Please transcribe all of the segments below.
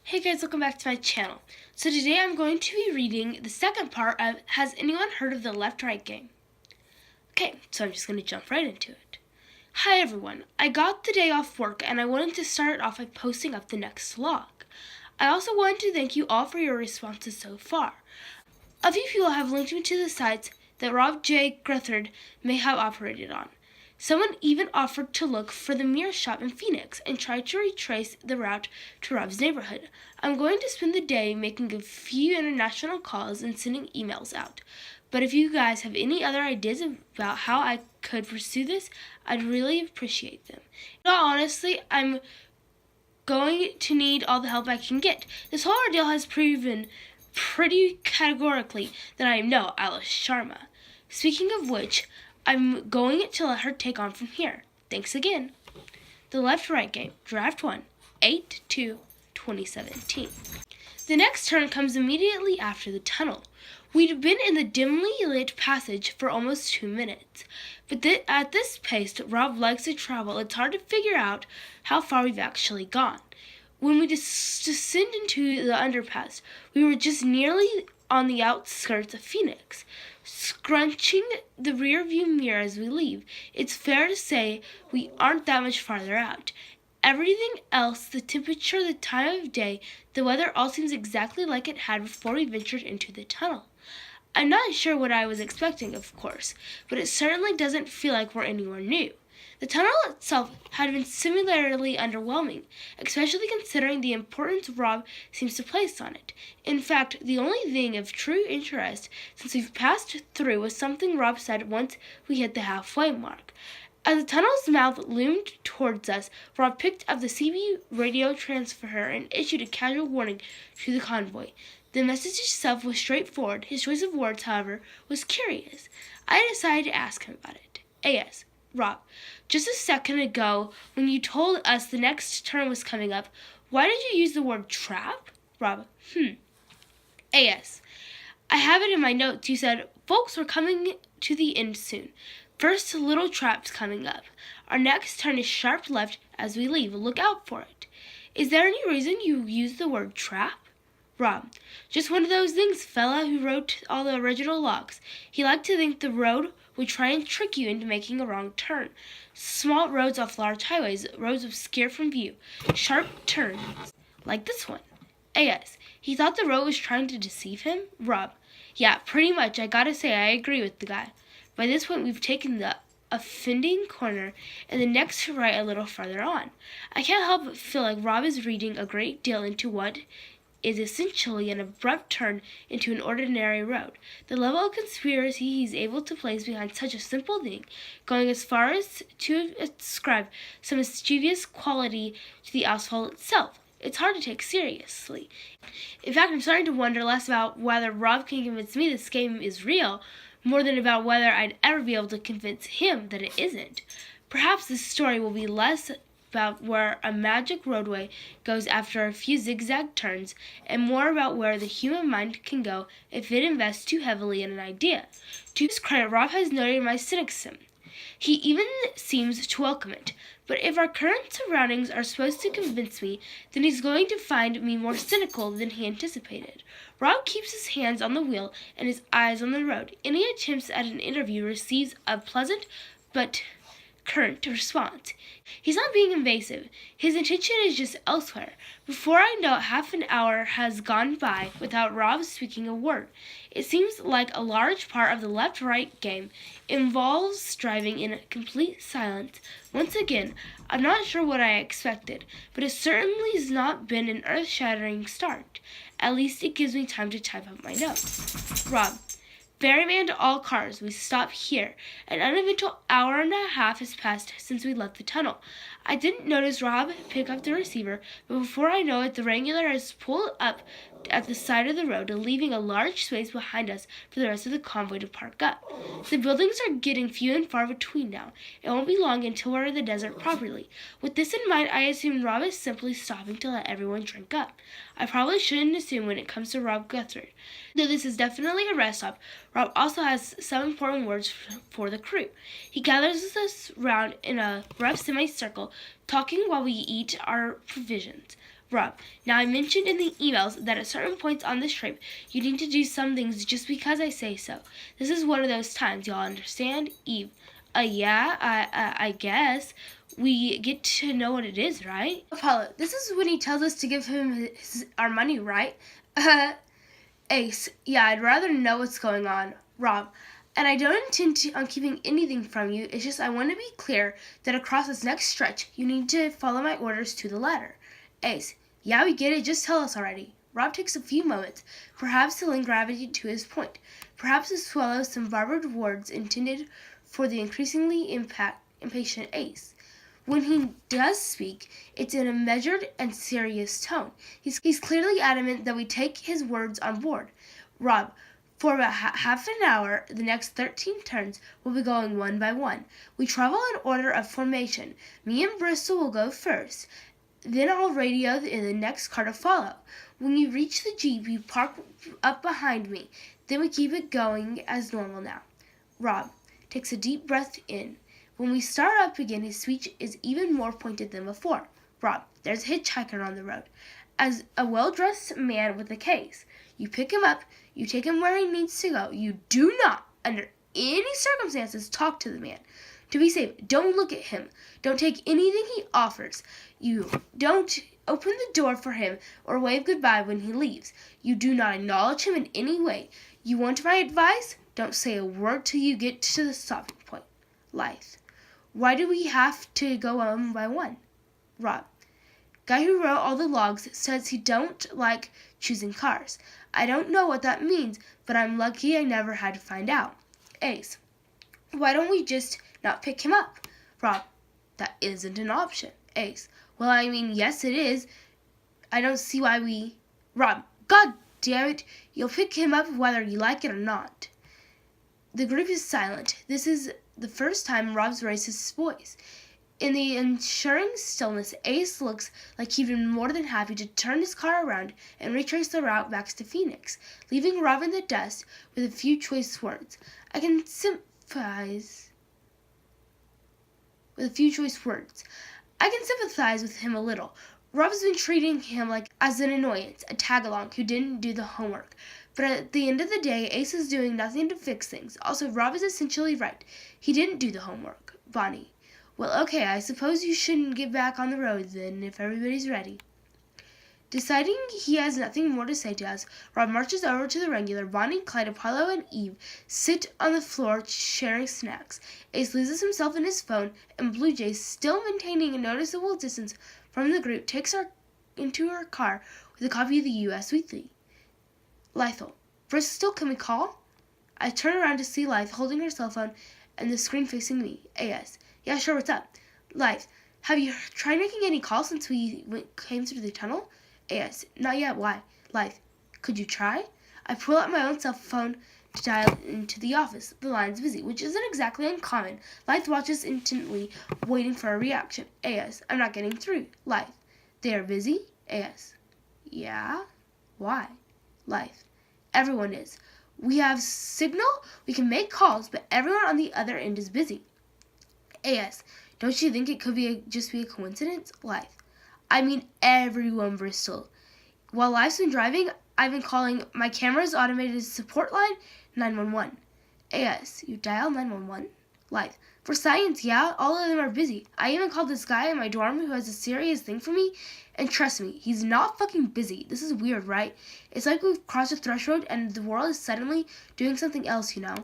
Hey guys, welcome back to my channel. So today I'm going to be reading the second part of Has Anyone Heard of the Left-Right Game? Okay, so I'm just going to jump right into it. Hi everyone, I got the day off work and I wanted to start off by posting up the next log. I also wanted to thank you all for your responses so far. A few people have linked me to the sites that Rob J. Gruthard may have operated on. Someone even offered to look for the mirror shop in Phoenix and try to retrace the route to Rob's neighborhood. I'm going to spend the day making a few international calls and sending emails out. But if you guys have any other ideas about how I could pursue this, I'd really appreciate them. Honestly, I'm going to need all the help I can get. This whole ordeal has proven pretty categorically that I am no Alice Sharma. Speaking of which, I'm going to let her take on from here. Thanks again. The Left-Right Game, Draft 1, 8/2/2017. The next turn comes immediately after the tunnel. We'd been in the dimly lit passage for almost 2 minutes, but at this pace Rob likes to travel, it's hard to figure out how far we've actually gone. When we descend into the underpass, we were just nearly on the outskirts of Phoenix. Scrunching the rear view mirror as we leave, it's fair to say we aren't that much farther out. Everything else, the temperature, the time of day, the weather, all seems exactly like it had before we ventured into the tunnel. I'm not sure what I was expecting, of course, but it certainly doesn't feel like we're anywhere new. The tunnel itself had been similarly underwhelming, especially considering the importance Rob seems to place on it. In fact, the only thing of true interest since we've passed through was something Rob said once we hit the halfway mark. As the tunnel's mouth loomed towards us, Rob picked up the CB radio transmitter and issued a casual warning to the convoy. The message itself was straightforward. His choice of words, however, was curious. I decided to ask him about it. A.S. Rob, just a second ago, when you told us the next turn was coming up, why did you use the word trap? Rob, A.S. I have it in my notes. You said, folks, we're coming to the end soon. First little trap's coming up. Our next turn is sharp left as we leave. Look out for it. Is there any reason you used the word trap? Rob, just one of those things, fella who wrote all the original logs. He liked to think the road would try and trick you into making a wrong turn. Small roads off large highways, roads obscured from view, sharp turns, like this one. A.S. He thought the road was trying to deceive him? Rob, yeah, pretty much. I gotta say, I agree with the guy. By this point, we've taken the offending corner and the next right a little farther on. I can't help but feel like Rob is reading a great deal into what is essentially an abrupt turn into an ordinary road. The level of conspiracy he's able to place behind such a simple thing, going as far as to ascribe some mischievous quality to the asphalt itself. It's hard to take seriously. In fact, I'm starting to wonder less about whether Rob can convince me this game is real, more than about whether I'd ever be able to convince him that it isn't. Perhaps this story will be less about where a magic roadway goes after a few zigzag turns, and more about where the human mind can go if it invests too heavily in an idea. To his credit, Rob has noted my cynicism. He even seems to welcome it. But if our current surroundings are supposed to convince me, then he's going to find me more cynical than he anticipated. Rob keeps his hands on the wheel and his eyes on the road. Any attempts at an interview receives a pleasant but curt response. He's not being invasive. His attention is just elsewhere. Before I know it, half an hour has gone by without Rob speaking a word. It seems like a large part of the left-right game involves driving in complete silence. Once again, I'm not sure what I expected, but it certainly has not been an earth-shattering start. At least it gives me time to type up my notes. Rob, Ferryman to all cars. We stop here. An uneventful hour and a half has passed since we left the tunnel. I didn't notice Rob pick up the receiver, but before I know it, the Wrangler has pulled up at the side of the road, leaving a large space behind us for the rest of the convoy to park up. The buildings are getting few and far between now. It won't be long until we're in the desert properly. With this in mind, I assume Rob is simply stopping to let everyone drink up. I probably shouldn't assume when it comes to Rob Guthrie. Though this is definitely a rest stop, Rob also has some important words for the crew. He gathers us round in a rough semicircle, talking while we eat our provisions. Rob, now I mentioned in the emails that at certain points on this trip, you need to do some things just because I say so. This is one of those times, y'all understand? Eve, yeah, I guess. We get to know what it is, right? Apollo, this is when he tells us to give him our money, right? Ace, yeah, I'd rather know what's going on. Rob, and I don't intend on keeping anything from you. It's just I want to be clear that across this next stretch, you need to follow my orders to the letter. Ace, yeah, we get it. Just tell us already. Rob takes a few moments, perhaps to lend gravity to his point, perhaps to swallow some barbed words intended for the increasingly impatient Ace. When he does speak, it's in a measured and serious tone. He's clearly adamant that we take his words on board. Rob, for about half an hour, the next 13 turns will be going one by one. We travel in order of formation. Me and Bristol will go first. Then I'll radio in the next car to follow. When you reach the Jeep, you park up behind me. Then we keep it going as normal now. Rob takes a deep breath in. When we start up again, his speech is even more pointed than before. Rob, there's a hitchhiker on the road. As a well-dressed man with a case. You pick him up, you take him where he needs to go. You do not, under any circumstances, talk to the man. To be safe, don't look at him. Don't take anything he offers. You don't open the door for him or wave goodbye when he leaves. You do not acknowledge him in any way. You want my advice? Don't say a word till you get to the stopping point. Life. Why do we have to go one by one? Rob. Guy who wrote all the logs says he don't like choosing cars. I don't know what that means, but I'm lucky I never had to find out. Ace. Why don't we just not pick him up? Rob. That isn't an option. Ace. Well, I mean, yes it is. I don't see why we... Rob. God damn it. You'll pick him up whether you like it or not. The group is silent. This is the first time Rob's raised his voice. In the ensuing stillness, Ace looks like he'd been more than happy to turn his car around and retrace the route back to Phoenix, leaving Rob in the dust with a few choice words. I can sympathize with him a little. Rob's been treating him like as an annoyance, a tag-along who didn't do the homework. But at the end of the day, Ace is doing nothing to fix things. Also, Rob is essentially right. He didn't do the homework. Bonnie. Well, okay, I suppose you shouldn't get back on the road then, if everybody's ready. Deciding he has nothing more to say to us, Rob marches over to the regular. Bonnie, Clyde, Apollo, and Eve sit on the floor sharing snacks. Ace loses himself in his phone, and Blue Jay, still maintaining a noticeable distance from the group, takes her into her car with a copy of the U.S. Weekly. Lythel. Bristol, can we call? I turn around to see Lyth holding her cell phone and the screen facing me. A.S. Yeah, sure, what's up? Lyth. Have you tried making any calls since we came through the tunnel? A.S. Not yet, why? Lyth. Could you try? I pull out my own cell phone to dial into the office. The line's busy, which isn't exactly uncommon. Lyth watches intently, waiting for a reaction. A.S. I'm not getting through. Lyth. They are busy? A.S. Yeah? Why? Lyth. Everyone is. We have signal, we can make calls, but everyone on the other end is busy. A.S. Don't you think it could just be a coincidence? Lyth. I mean everyone, Bristol. While Lyth's been driving, I've been calling my camera's automated support line 911. A.S. You dial 911? Lyth. For science, yeah, all of them are busy. I even called this guy in my dorm who has a serious thing for me, and trust me, he's not fucking busy. This is weird, right? It's like we've crossed a threshold and the world is suddenly doing something else, you know?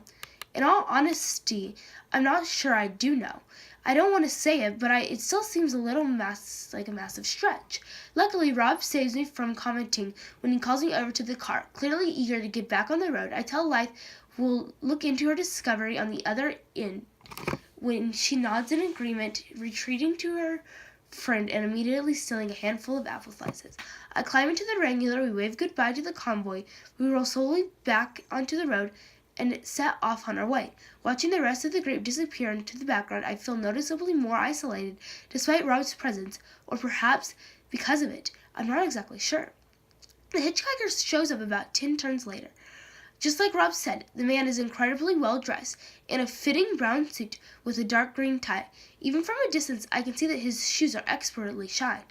In all honesty, I'm not sure I do know. I don't want to say it, but it still seems a little like a massive stretch. Luckily, Rob saves me from commenting when he calls me over to the car. Clearly eager to get back on the road, I tell Lyth we'll look into her discovery on the other end. When she nods in agreement, retreating to her friend and immediately stealing a handful of apple slices. I climb into the regular, we wave goodbye to the convoy, we roll slowly back onto the road, and set off on our way. Watching the rest of the group disappear into the background, I feel noticeably more isolated, despite Rob's presence, or perhaps because of it. I'm not exactly sure. The hitchhiker shows up about 10 turns later. Just like Rob said, the man is incredibly well dressed, in a fitting brown suit with a dark green tie. Even from a distance, I can see that his shoes are expertly shined.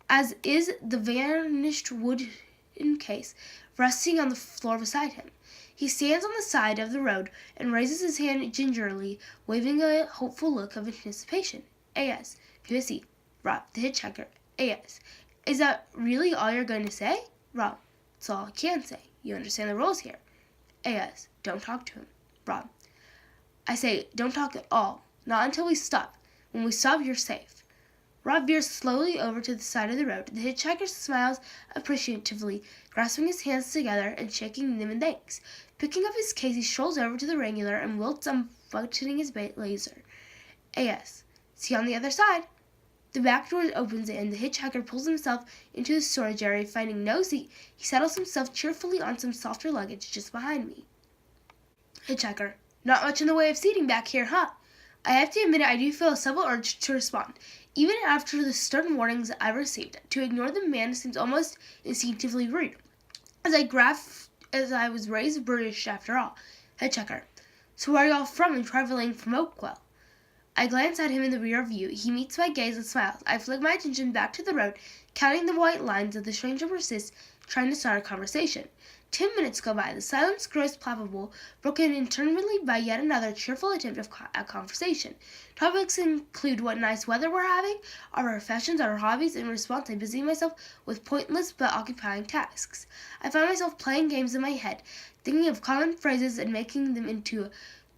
as is the vanished wooden case resting on the floor beside him. He stands on the side of the road and raises his hand gingerly, waving a hopeful look of anticipation. A.S. P.S.E. Rob, the hitchhiker. A.S. Is that really all you're going to say? Rob, that's all I can say. You understand the rules here. A.S. Don't talk to him. Rob, I say don't talk at all. Not until we stop. When we stop, you're safe. Rob veers slowly over to the side of the road. The hitchhiker smiles appreciatively, grasping his hands together and shaking them in thanks. Picking up his case, he strolls over to the regular and wilts unbuttoning his laser. A.S. See you on the other side. The back door opens and the hitchhiker pulls himself into the storage area. Finding no seat, he settles himself cheerfully on some softer luggage just behind me. Hitchhiker. Not much in the way of seating back here, huh? I have to admit I do feel a subtle urge to respond. Even after the stern warnings I received, to ignore the man seems almost instinctively rude. As I was raised British after all. Hitchhiker. So where are y'all from and traveling from Oakwell? I glance at him in the rear view. He meets my gaze and smiles. I flick my attention back to the road, counting the white lines as the stranger persists, trying to start a conversation. 10 minutes go by. The silence grows palpable, broken intermittently by yet another cheerful attempt at conversation. Topics include what nice weather we're having, our professions, our hobbies. In response, I busy myself with pointless but occupying tasks. I find myself playing games in my head, thinking of common phrases and making them into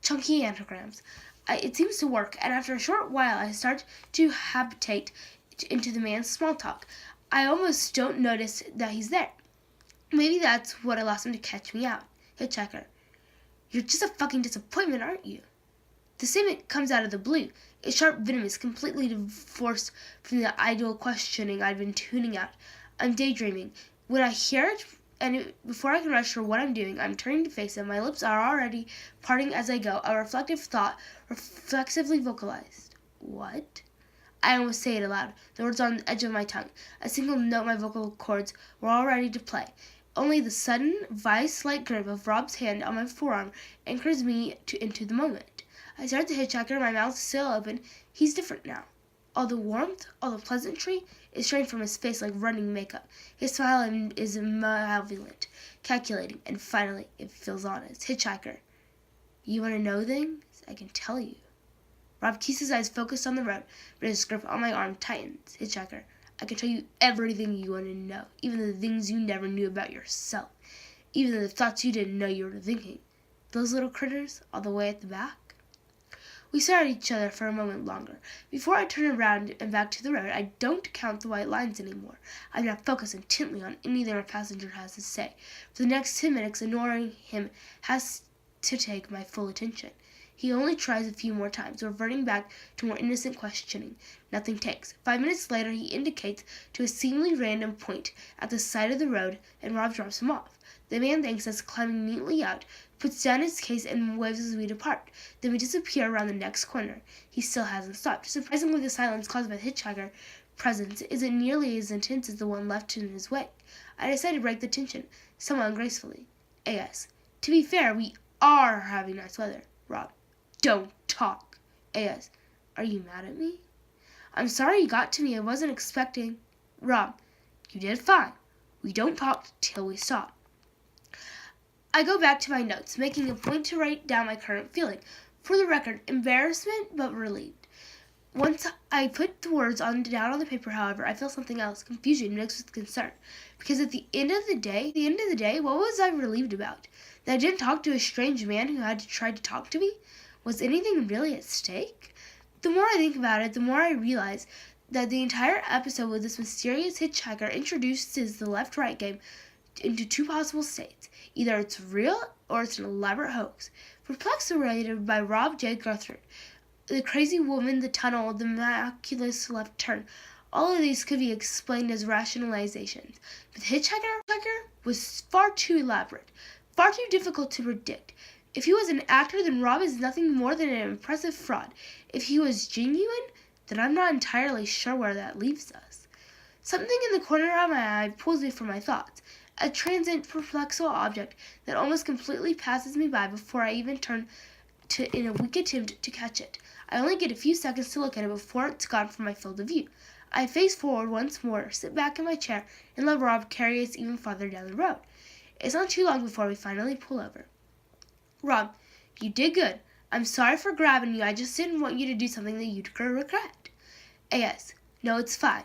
chunky anagrams. It seems to work, and after a short while I start to habitate into the man's small talk. I almost don't notice that he's there. Maybe that's what allows him to catch me out. Hitchhiker. You're just a fucking disappointment, aren't you? The statement comes out of the blue. It's sharp, venomous, completely divorced from the idle questioning I'd been tuning out. I'm daydreaming. When I hear it, before I can register what I'm doing, I'm turning to face him. My lips are already parting as I go. A reflective thought, reflexively vocalized. What? I almost say it aloud. The words are on the edge of my tongue. A single note my vocal cords were all ready to play. Only the sudden, vice-like grip of Rob's hand on my forearm anchors me into the moment. I stare at the hitchhiker, my mouth still open. He's different now. All the warmth, all the pleasantry is strained from his face like running makeup. His smile is malevolent, calculating, and finally it feels honest. Hitchhiker. You want to know things? I can tell you. Rob keeps his eyes focused on the road, but his grip on my arm tightens. Hitchhiker. I can tell you everything you want to know, even the things you never knew about yourself, even the thoughts you didn't know you were thinking. Those little critters all the way at the back. We stare at each other for a moment longer. Before I turn around and back to the road, I don't count the white lines anymore. I'm now focused intently on anything our passenger has to say. For the next 10 minutes, ignoring him has to take my full attention. He only tries a few more times, reverting back to more innocent questioning. Nothing takes. 5 minutes later, he indicates to a seemingly random point at the side of the road, and Rob drops him off. The man thanks us, climbing neatly out, puts down his case, and waves as we depart. Then we disappear around the next corner. He still hasn't stopped. Surprisingly, the silence caused by the hitchhiker presence isn't nearly as intense as the one left in his wake. I decide to break the tension, somewhat ungracefully. A.S. To be fair, we are having nice weather. Rob. Don't talk. A.S. Are you mad at me? I'm sorry you got to me. I wasn't expecting. Rob. You did fine. We don't talk till we stop. I go back to my notes, making a point to write down my current feeling. For the record, embarrassment but relieved. Once I put the words down on the paper, however, I feel something else, confusion mixed with concern. Because at the end of the day, what was I relieved about? That I didn't talk to a strange man who had tried to talk to me? Was anything really at stake? The more I think about it, the more I realize that the entire episode with this mysterious hitchhiker introduces the left-right game into two possible states. Either it's real or it's an elaborate hoax. Perplexed by Rob J. Guthrie, the crazy woman, the tunnel, the miraculous left turn, all of these could be explained as rationalizations. But the hitchhiker was far too elaborate, far too difficult to predict. If he was an actor, then Rob is nothing more than an impressive fraud. If he was genuine, then I'm not entirely sure where that leaves us. Something in the corner of my eye pulls me from my thoughts. A transient, perplexed object that almost completely passes me by before I even turn in a weak attempt to catch it. I only get a few seconds to look at it before it's gone from my field of view. I face forward once more, sit back in my chair, and let Rob carry us even farther down the road. It's not too long before we finally pull over. Rob, you did good. I'm sorry for grabbing you. I just didn't want you to do something that you'd regret. A.S. No, it's fine.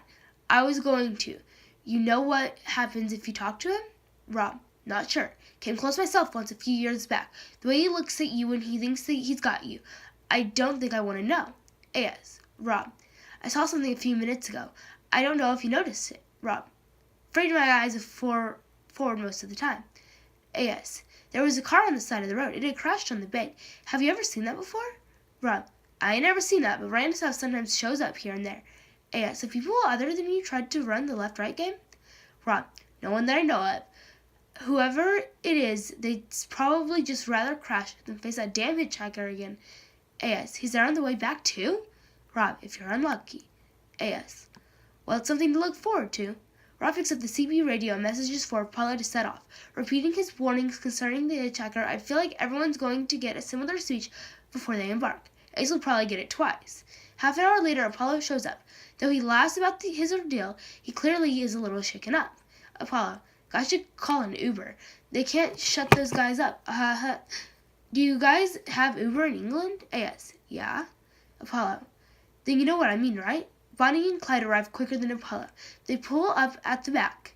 I was going to. You know what happens if you talk to him? Rob, not sure. Came close myself once a few years back. The way he looks at you when he thinks that he's got you. I don't think I want to know. A.S. Rob, I saw something a few minutes ago. I don't know if you noticed it. Rob, afraid my eyes are forward most of the time. A.S. There was a car on the side of the road. It had crashed on the bank. Have you ever seen that before? Rob, I ain't never seen that, but random stuff sometimes shows up here and there. A.S. Have people other than you tried to run the left-right game? Rob, no one that I know of. Whoever it is, they'd probably just rather crash than face that damn hitchhiker again. A.S. He's there on the way back too? Rob, if you're unlucky. A.S. Well, it's something to look forward to. Rob picks up the CB radio and messages for Apollo to set off. Repeating his warnings concerning the hitchhiker, I feel like everyone's going to get a similar speech before they embark. Ace will probably get it twice. Half an hour later, Apollo shows up. Though he laughs about his ordeal, he clearly is a little shaken up. Apollo, guys should call an Uber. They can't shut those guys up. Do you guys have Uber in England? A.S. Yeah. Apollo, then you know what I mean, right? Bonnie and Clyde arrive quicker than Apollo. They pull up at the back.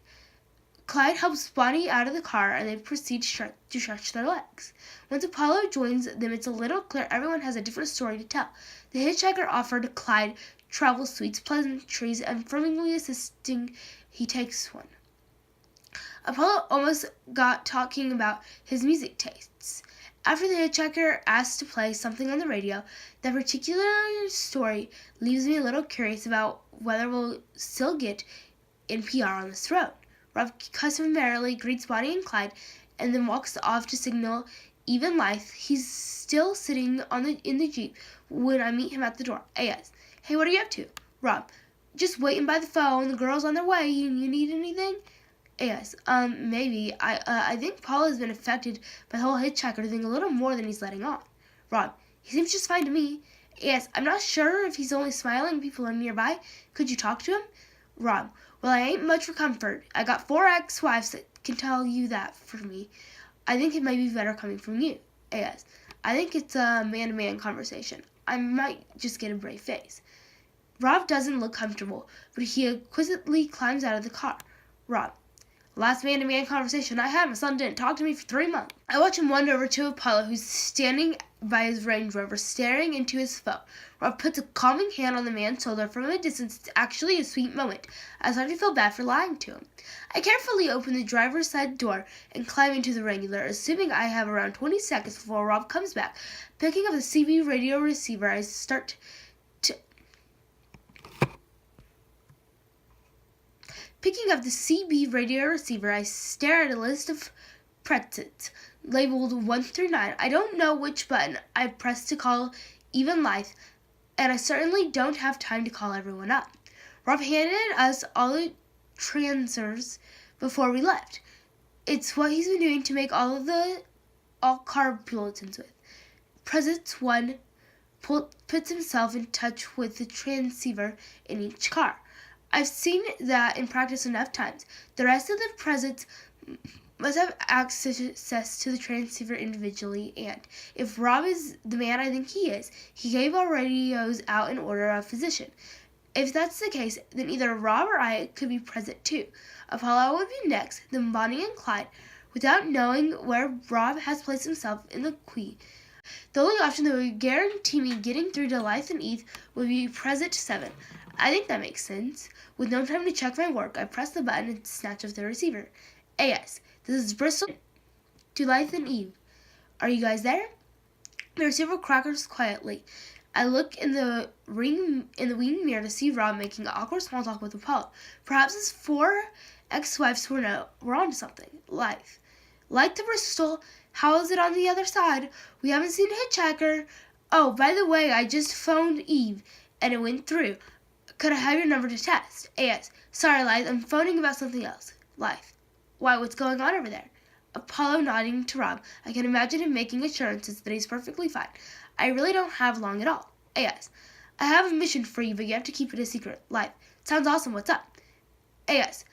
Clyde helps Bonnie out of the car, and they proceed to stretch their legs. Once Apollo joins them, it's a little clear everyone has a different story to tell. The hitchhiker offered Clyde travel sweets, pleasantries, and firmly insisting he takes one. Apollo almost got talking about his music tastes. After the hitchhiker asks to play something on the radio, that particular story leaves me a little curious about whether we'll still get NPR on this road. Rob customarily greets Bonnie and Clyde and then walks off to signal even life. He's still sitting in the Jeep when I meet him at the door. A.S. Hey, what are you up to? Rob, just waiting by the phone. The girl's on their way. You need anything? A.S. Maybe. I think Paul has been affected by the whole hitchhiker thing a little more than he's letting on. Rob, he seems just fine to me. A.S. I'm not sure if he's only smiling people are nearby. Could you talk to him? Rob, well, I ain't much for comfort. I got 4 ex-wives that can tell you that for me. I think it might be better coming from you. A.S. I think it's a man-to-man conversation. I might just get a brave face. Rob doesn't look comfortable, but he exquisitely climbs out of the car. Rob, last man-to-man conversation I had, my son didn't talk to me for 3 months. I watch him wander over to Apollo, who's standing by his Range Rover, staring into his phone. Rob puts a calming hand on the man's shoulder from a distance. It's actually a sweet moment. I start to feel bad for lying to him. I carefully open the driver's side door and climb into the Wrangler, assuming I have around 20 seconds before Rob comes back. Picking up the CB radio receiver, I stare at a list of pretzels labeled 1 through 9. I don't know which button I press to call even life, and I certainly don't have time to call everyone up. Rob handed us all the transfers before we left. It's what he's been doing to make all car bulletins with. President 1 puts himself in touch with the transceiver in each car. I've seen that in practice enough times. The rest of the presidents must have access to the transceiver individually, and if Rob is the man I think he is, he gave our radios out in order of position. If that's the case, then either Rob or I could be present too. Apollo would be next, then Bonnie and Clyde, without knowing where Rob has placed himself in the queue. The only option that would guarantee me getting through to Life and Eve would be present 7. I think that makes sense. With no time to check my work, I press the button and snatch off the receiver. A.S. This is Bristol to Life and Eve. Are you guys there? The receiver crackles quietly. I look in the wing mirror to see Rob making awkward small talk with Apollo. Perhaps his 4 ex-wives were onto something. Life. Like to Bristol. How is it on the other side? We haven't seen a hitchhiker. Oh, by the way, I just phoned Eve, and it went through. Could I have your number to test? A.S. Sorry, Life, I'm phoning about something else. Life. Why, what's going on over there? Apollo nodding to Rob. I can imagine him making assurances that he's perfectly fine. I really don't have long at all. A.S. I have a mission for you, but you have to keep it a secret. Life. Sounds awesome. What's up? A.S.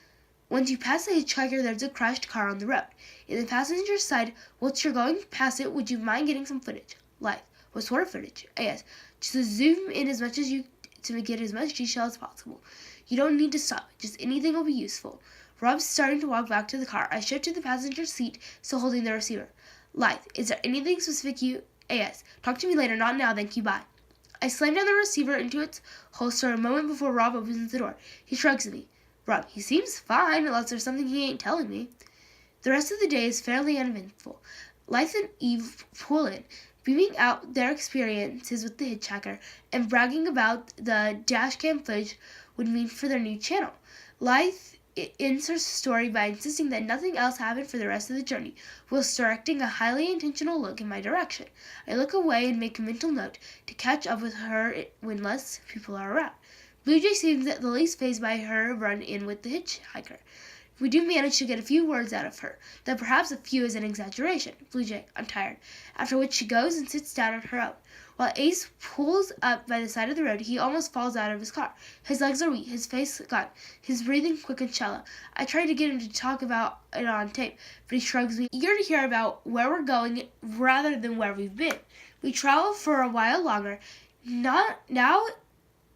Once you pass the hitchhiker, there's a crashed car on the road. In the passenger side, once you're going past it, would you mind getting some footage? Live. What sort of footage? A.S. Just to zoom in as much as you to get as much detail as possible. You don't need to stop. Just anything will be useful. Rob's starting to walk back to the car. I shift to the passenger seat, still holding the receiver. Live. Is there anything specific you... A.S. Talk to me later. Not now. Thank you. Bye. I slam down the receiver into its holster a moment before Rob opens the door. He shrugs at me. Rob, he seems fine unless there's something he ain't telling me. The rest of the day is fairly uneventful. Lythe and Eve pull in, beaming out their experiences with the hitchhiker and bragging about the dash cam footage would mean for their new channel. Lythe ends her story by insisting that nothing else happened for the rest of the journey, whilst directing a highly intentional look in my direction. I look away and make a mental note to catch up with her when less people are around. Blue Jay seems at the least fazed by her run-in with the hitchhiker. We do manage to get a few words out of her, though perhaps a few is an exaggeration. Blue Jay, I'm tired. After which she goes and sits down on her own. While Ace pulls up by the side of the road, he almost falls out of his car. His legs are weak, his face gone, his breathing quick and shallow. I try to get him to talk about it on tape, but he shrugs me, eager to hear about where we're going rather than where we've been. We travel for a while longer, now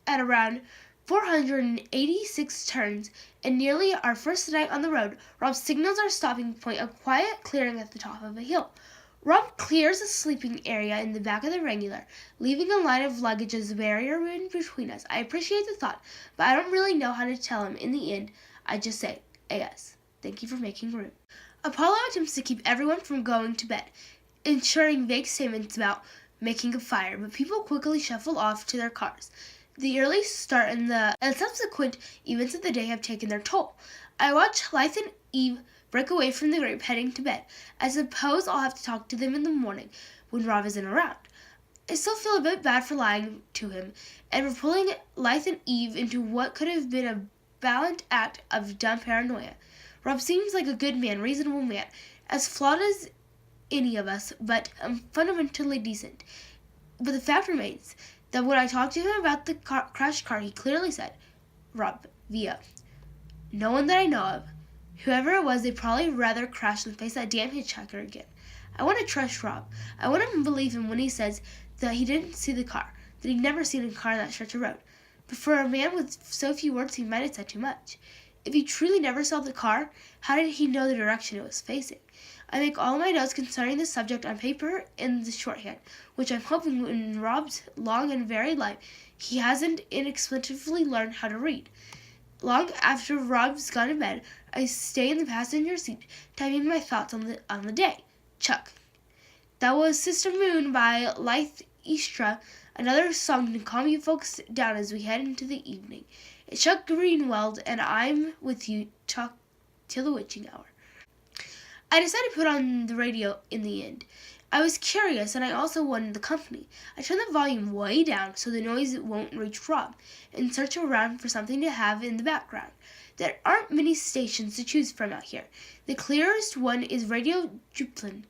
at around 486 turns, and nearly our first night on the road. Rob signals our stopping point, a quiet clearing at the top of a hill. Rob clears a sleeping area in the back of the Regular, leaving a line of luggage as a barrier in between us. I appreciate the thought, but I don't really know how to tell him. In the end, I just say, A.S. Thank you for making room. Apollo attempts to keep everyone from going to bed, ensuring vague statements about making a fire, but people quickly shuffle off to their cars. The early start and the subsequent events of the day have taken their toll. I watch Lythe and Eve break away from the group heading to bed. I suppose I'll have to talk to them in the morning when Rob isn't around. I still feel a bit bad for lying to him and for pulling Lythe and Eve into what could have been a valiant act of dumb paranoia. Rob seems like a good man, reasonable man, as flawed as any of us, but fundamentally decent. But the fact remains that when I talked to him about the crashed car, he clearly said, Rob, via no one that I know of. Whoever it was, they'd probably rather crash than face that damn hitchhiker again. I want to trust Rob. I want to believe him when he says that he didn't see the car, that he'd never seen a car on that stretch of road. But for a man with so few words, he might have said too much. If he truly never saw the car, how did he know the direction it was facing? I make all my notes concerning the subject on paper in the shorthand, which I'm hoping in Rob's long and varied life he hasn't inexplicably learned how to read. Long after Rob's gone to bed, I stay in the passenger seat, typing my thoughts on the day. Chuck. That was Sister Moon by Lythe Eastra, another song to calm you folks down as we head into the evening. It's Chuck Greenwald, and I'm with you till the witching hour. I decided to put on the radio in the end. I was curious, and I also wanted the company. I turned the volume way down so the noise won't reach Rob, and search around for something to have in the background. There aren't many stations to choose from out here. The clearest one is Radio Juplin,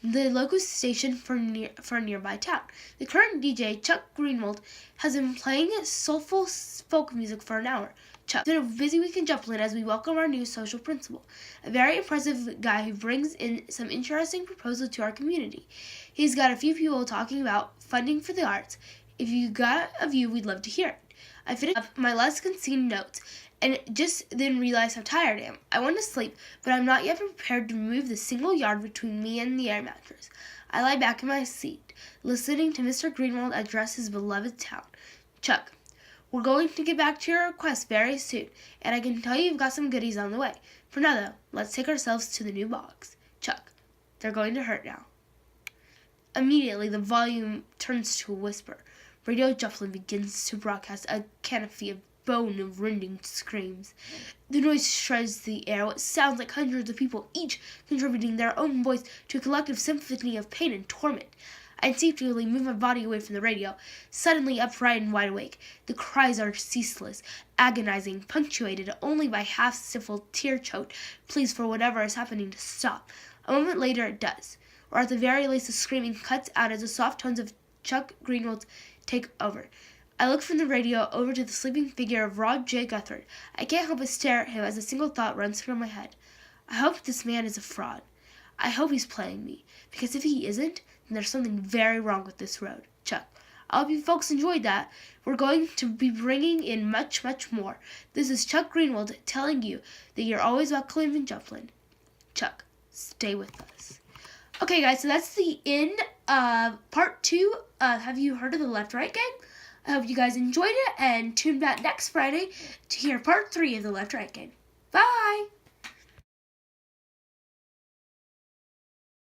the local station for a nearby town. The current DJ, Chuck Greenwald, has been playing soulful folk music for an hour. Chuck, it's been a busy week in Juplin as we welcome our new social principal, a very impressive guy who brings in some interesting proposals to our community. He's got a few people talking about funding for the arts. If you got a view, we'd love to hear it. I finished up my less concerned notes and just then realized how tired I am. I want to sleep, but I'm not yet prepared to move the single yard between me and the air mattress. I lie back in my seat, listening to Mr. Greenwald address his beloved town. Chuck, we're going to get back to your request very soon, and I can tell you you've got some goodies on the way. For now, though, let's take ourselves to the new bogs. Chuck, they're going to hurt now. Immediately, the volume turns to a whisper. Radio Juplin begins to broadcast a canopy of bone-rending screams. The noise shreds the air, what sounds like hundreds of people, each contributing their own voice to a collective symphony of pain and torment. I instinctively move my body away from the radio, suddenly upright and wide awake. The cries are ceaseless, agonizing, punctuated only by half-stifled, tear-choked pleas for whatever is happening to stop. A moment later it does, or at the very least the screaming cuts out as the soft tones of Chuck Greenwald take over. I look from the radio over to the sleeping figure of Rob J. Guthrie. I can't help but stare at him as a single thought runs through my head. I hope this man is a fraud. I hope he's playing me, because if he isn't, then there's something very wrong with this road. Chuck. I hope you folks enjoyed that. We're going to be bringing in much, much more. This is Chuck Greenwald telling you that you're always welcome in Joplin. Chuck, stay with us. Okay, guys, so that's the end of part 2 of Have You Heard of the Left-Right Gang? I hope you guys enjoyed it, and tune back next Friday to hear part 3 of the Left-Right Gang. Bye!